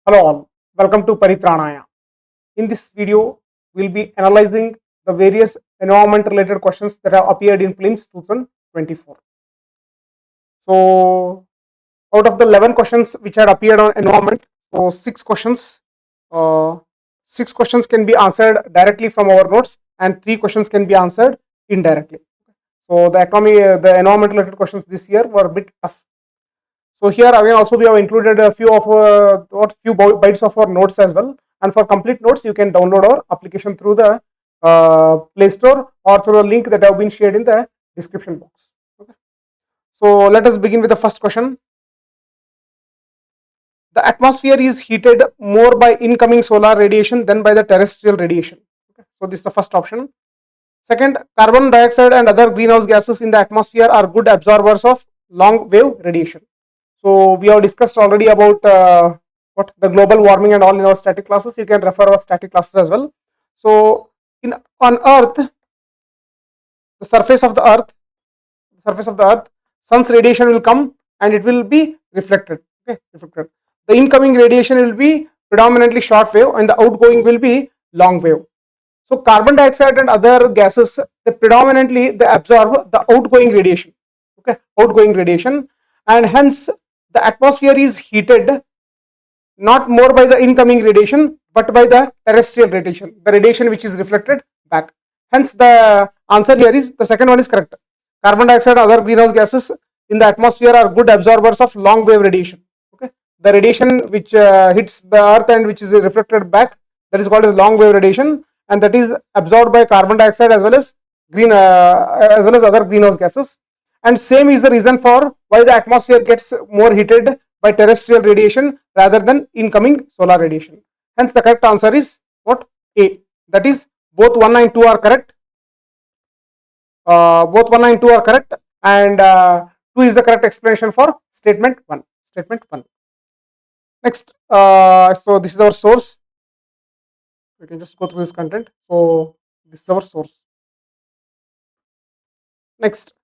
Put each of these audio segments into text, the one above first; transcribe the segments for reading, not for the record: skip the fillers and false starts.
Hello all, welcome to Paritranaya. In this video, we will be analyzing the various environment related questions that have appeared in Prelims 2024. So, out of the 11 questions which had appeared on environment, so 6 questions can be answered directly from our notes and 3 questions can be answered indirectly. So, the environment related questions this year were a bit tough. So here again also we have included a few bytes of our notes as well, and for complete notes you can download our application through the Play Store or through a link that have been shared in the description box. Okay. So let us begin with the first question. The atmosphere is heated more by incoming solar radiation than by the terrestrial radiation. Okay. So this is the first option. Second, carbon dioxide and other greenhouse gases in the atmosphere are good absorbers of long wave radiation. So we have discussed already about what the global warming and all in our static classes. You can refer our static classes as well. So on Earth, the surface of the Earth, sun's radiation will come and it will be reflected. Okay, reflected. The incoming radiation will be predominantly short wave and the outgoing will be long wave. So carbon dioxide and other gases, they absorb the outgoing radiation. Okay, outgoing radiation, and hence the atmosphere is heated not more by the incoming radiation but by the terrestrial radiation, the radiation which is reflected back. Hence the answer here is the second one is correct. Carbon dioxide and other greenhouse gases in the atmosphere are good absorbers of long wave radiation. Okay, the radiation which hits the earth and which is reflected back, that is called as long wave radiation, and that is absorbed by carbon dioxide as well as other greenhouse gases. And same is the reason for why the atmosphere gets more heated by terrestrial radiation rather than incoming solar radiation. Hence the correct answer is what? A. That is both 1 and 2 are correct. Both 1 and 2 are correct, and 2 is the correct explanation for statement 1. Next, so this is our source. We can just go through this content. So this is our source. Next,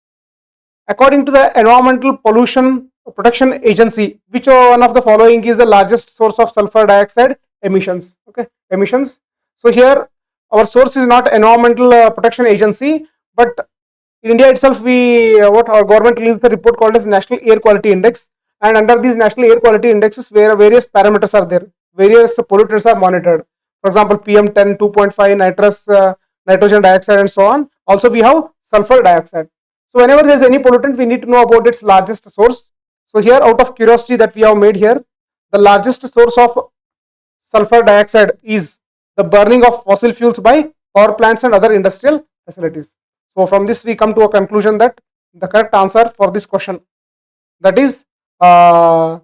according to the Environmental Pollution Protection Agency, which one of the following is the largest source of sulfur dioxide emissions? Okay, emissions. So here our source is not Environmental Protection Agency, but in India itself, our government released the report called as National Air Quality Index, and under these National Air Quality Indexes, where various parameters are there, various pollutants are monitored. For example, PM10, 2.5, nitrogen dioxide, and so on. Also, we have sulfur dioxide. So whenever there is any pollutant, we need to know about its largest source. So here, out of curiosity that we have made here, the largest source of sulfur dioxide is the burning of fossil fuels by power plants and other industrial facilities. So from this we come to a conclusion that the correct answer for this question, that is the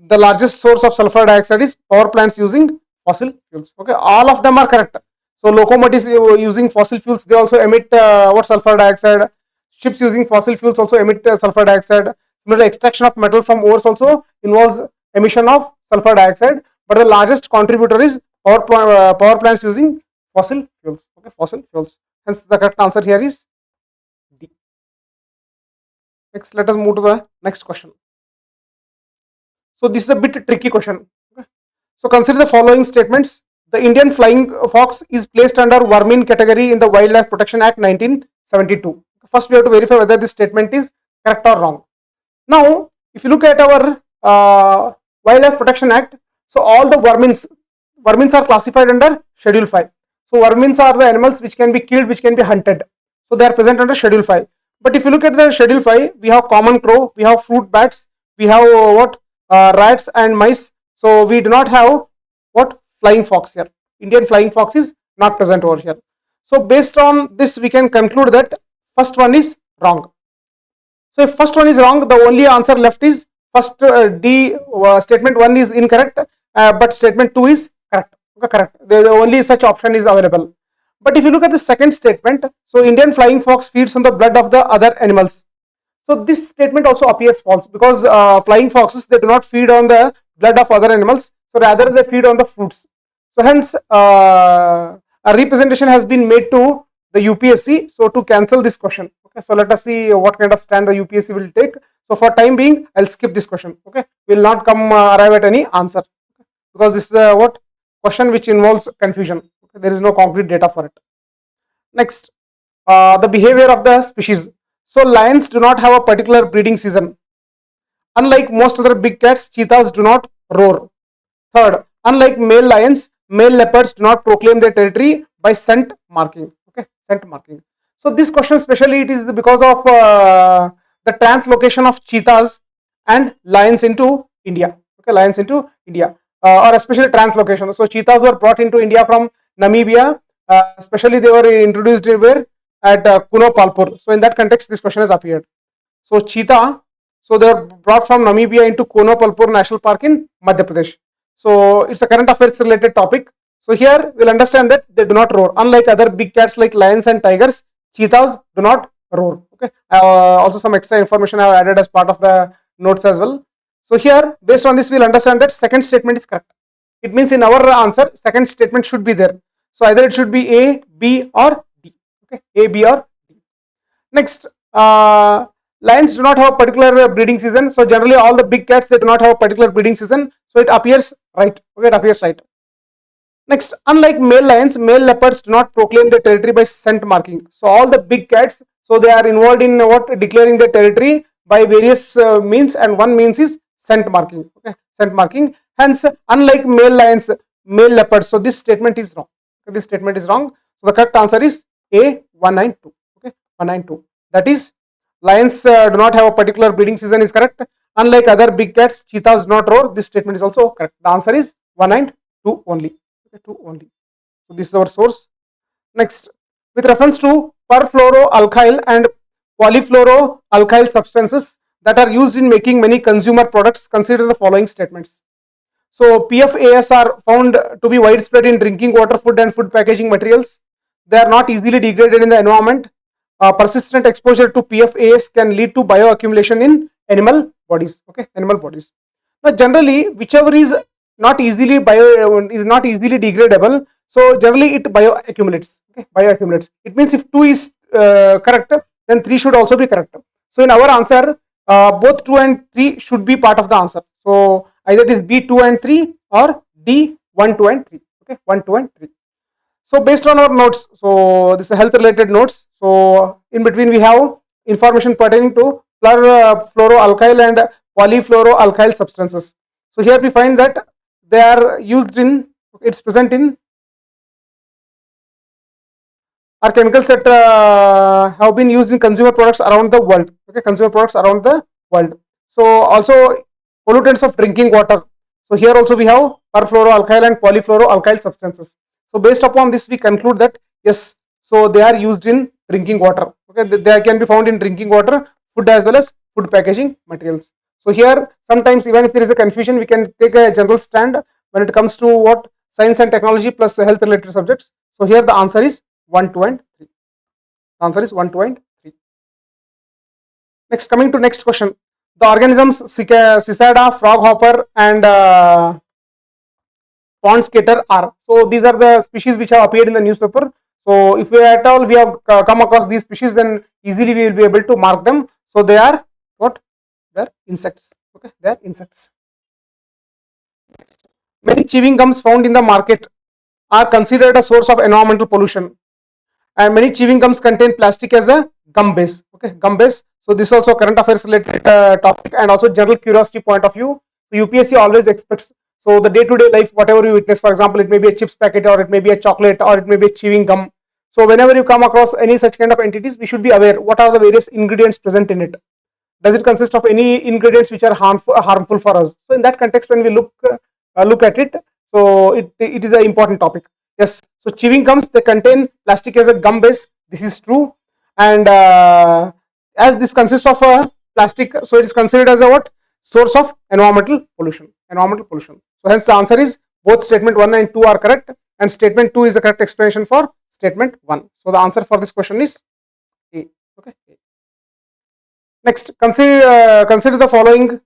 largest source of sulfur dioxide is power plants using fossil fuels. Okay, all of them are correct. So locomotives using fossil fuels, they also emit sulfur dioxide. Ships using fossil fuels also emit sulfur dioxide. Similarly, extraction of metal from ores also involves emission of sulfur dioxide. But the largest contributor is power plants using fossil fuels. Okay, fossil fuels. Hence, the correct answer here is D. Next, let us move to the next question. So this is a bit tricky question. Okay. So consider the following statements. The Indian flying fox is placed under vermin category in the Wildlife Protection Act 1972. First, we have to verify whether this statement is correct or wrong. Now, if you look at our Wildlife Protection Act, so all the vermins are classified under Schedule 5. So vermins are the animals which can be killed, which can be hunted. So they are present under Schedule 5. But if you look at the Schedule 5, we have common crow, we have fruit bats, we have rats and mice. So we do not have flying fox here. Indian flying fox is not present over here. So based on this, we can conclude that first one is wrong. So if first one is wrong, the only answer left is first D. Statement 1 is incorrect, but statement 2 is correct. Okay, correct. The only such option is available. But if you look at the second statement, so Indian flying fox feeds on the blood of the other animals. So this statement also appears false, because flying foxes, they do not feed on the blood of other animals. So rather they feed on the fruits. So hence a representation has been made to the UPSC. So to cancel this question. Okay, so let us see what kind of stand the UPSC will take. So for time being, I'll skip this question. Okay, will not arrive at any answer. because this is what question which involves confusion. Okay, there is no concrete data for it. Next, the behavior of the species. So lions do not have a particular breeding season. Unlike most other big cats, cheetahs do not roar. Third, unlike male lions, male leopards do not proclaim their territory by scent marking. Okay, scent marking. So this question especially it is because of the translocation of cheetahs and lions into India. Okay, lions into India, or especially translocation. So cheetahs were brought into India from Namibia. Especially they were introduced where at Kuno Palpur. So in that context, this question has appeared. So cheetah, so they are brought from Namibia into Kuno Palpur National Park in Madhya Pradesh. So it's a current affairs related topic. So here we'll understand that they do not roar. Unlike other big cats like lions and tigers, cheetahs do not roar. Okay. Also some extra information I have added as part of the notes as well. So here based on this we'll understand that second statement is correct. It means in our answer second statement should be there. So either it should be A, B or D. Okay, A, B or D. Next, lions do not have a particular breeding season. So generally all the big cats they do not have a particular breeding season. So it appears right. Okay, it appears right. Next, unlike male lions, male leopards do not proclaim their territory by scent marking. So all the big cats, so they are involved in what declaring their territory by various means, and one means is scent marking. Okay, scent marking. Hence, unlike male lions, male leopards. So this statement is wrong. Okay, this statement is wrong. So the correct answer is A 192. Okay, 192. That is, lions do not have a particular breeding season is correct. Unlike other big cats, cheetahs do not roar. This statement is also correct. The answer is 192 only. Okay, 2 only. So this is our source. Next, with reference to perfluoroalkyl and polyfluoroalkyl substances that are used in making many consumer products, consider the following statements. So PFAS are found to be widespread in drinking water, food and food packaging materials. They are not easily degraded in the environment. Persistent exposure to PFAS can lead to bioaccumulation in animal bodies. Okay, animal bodies. Now generally whichever is not easily degradable, so generally it bioaccumulates. Okay, bioaccumulates. It means if 2 is correct, then 3 should also be correct. So in our answer, both 2 and 3 should be part of the answer. So either it is B 2 and 3 or D 1, 2 and 3. Okay, 1, 2 and 3. So based on our notes, so this is health related notes. So in between we have information pertaining to fluoroalkyl and polyfluoroalkyl substances. So here we find that they are used in, it's present in, are chemicals that have been used in consumer products around the world. Okay, consumer products around the world. So also pollutants of drinking water. So here also we have perfluoroalkyl and polyfluoroalkyl substances. So based upon this we conclude that yes, so they are used in drinking water. Okay, they can be found in drinking water, food as well as food packaging materials. So here sometimes even if there is a confusion, we can take a general stand when it comes to what science and technology plus health related subjects. So here the answer is 1, 2 and 3. The answer is 1, 2 and 3. Next, coming to next question. The organisms cicada, froghopper and pond skater are. So these are the species which have appeared in the newspaper. So if we at all we have come across these species, then easily we will be able to mark them. So they are what? They are insects. Okay, they are insects. Many chewing gums found in the market are considered a source of environmental pollution, and many chewing gums contain plastic as a gum base. Okay, gum base. So this is also current affairs related topic and also general curiosity point of view. So UPSC always expects, so the day-to-day life, whatever you witness, for example, it may be a chips packet or it may be a chocolate or it may be a chewing gum. So whenever you come across any such kind of entities, we should be aware what are the various ingredients present in it. Does it consist of any ingredients which are harmful for us? So in that context, when we look at it, so it is an important topic. Yes, so chewing gums, they contain plastic as a gum base. This is true, and as this consists of plastic, so it is considered as a what? Source of environmental pollution. Environmental pollution. So hence the answer is both statement 1 and 2 are correct, and statement 2 is the correct explanation for statement 1. So the answer for this question is A. Okay. Next, consider the following: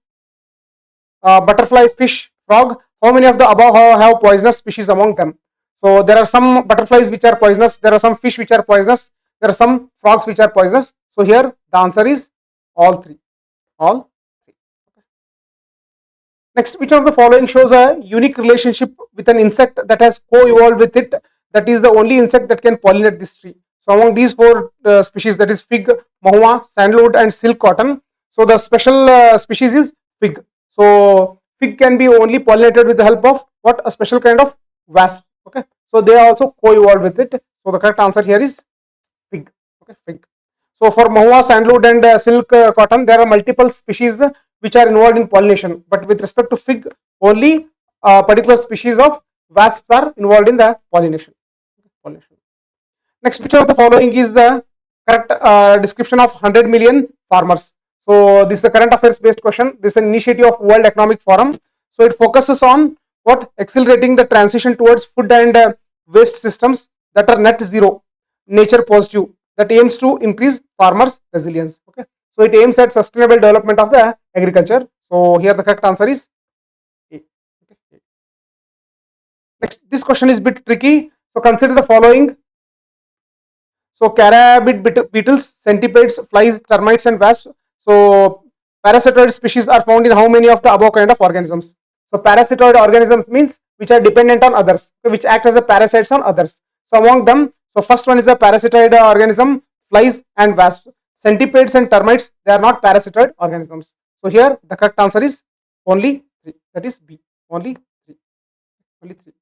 butterfly, fish, frog. How many of the above have poisonous species among them? So there are some butterflies which are poisonous, there are some fish which are poisonous, there are some frogs which are poisonous. So here the answer is all 3. All 3. Next, which of the following shows a unique relationship with an insect that has co-evolved with it, that is the only insect that can pollinate this tree? So among these four species, that is fig, mahua, sandalwood and silk cotton, so the special species is fig. So fig can be only pollinated with the help of what? A special kind of wasp. Okay, so they also co-evolved with it. So the correct answer here is fig. Okay, fig. So for mahua, sandalwood and silk cotton, there are multiple species which are involved in pollination, but with respect to fig, only particular species of wasps are involved in the pollination. Next, which of the following is the correct description of 100 million farmers? So this is a current affairs based question. This is an initiative of World Economic Forum. So it focuses on what? Accelerating the transition towards food and waste systems that are net zero, nature positive, that aims to increase farmers' resilience. Okay, so it aims at sustainable development of the agriculture. So here the correct answer is A. Okay. Next, this question is a bit tricky. So consider the following. So carabid beetles, centipedes, flies, termites and wasps. So parasitoid species are found in how many of the above kind of organisms? So parasitoid organisms means which are dependent on others, which act as a parasites on others. So among them, so first one is a parasitoid organism, flies and wasps. Centipedes and termites, they are not parasitoid organisms. So here the correct answer is only 3. That is B. Only 3. Only 3.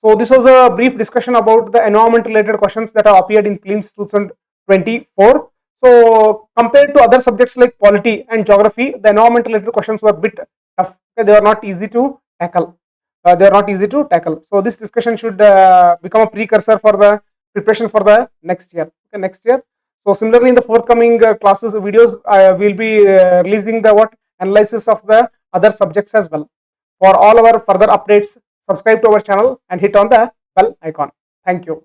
So this was a brief discussion about the environment related questions that have appeared in Prelims 2024. So compared to other subjects like polity and geography, the environment related questions were a bit tough. They are not easy to tackle. So this discussion should become a precursor for the preparation for the next year. Okay, next year. So similarly, in the forthcoming classes videos, we will be releasing the analysis of the other subjects as well. For all our further updates, subscribe to our channel and hit on the bell icon. Thank you.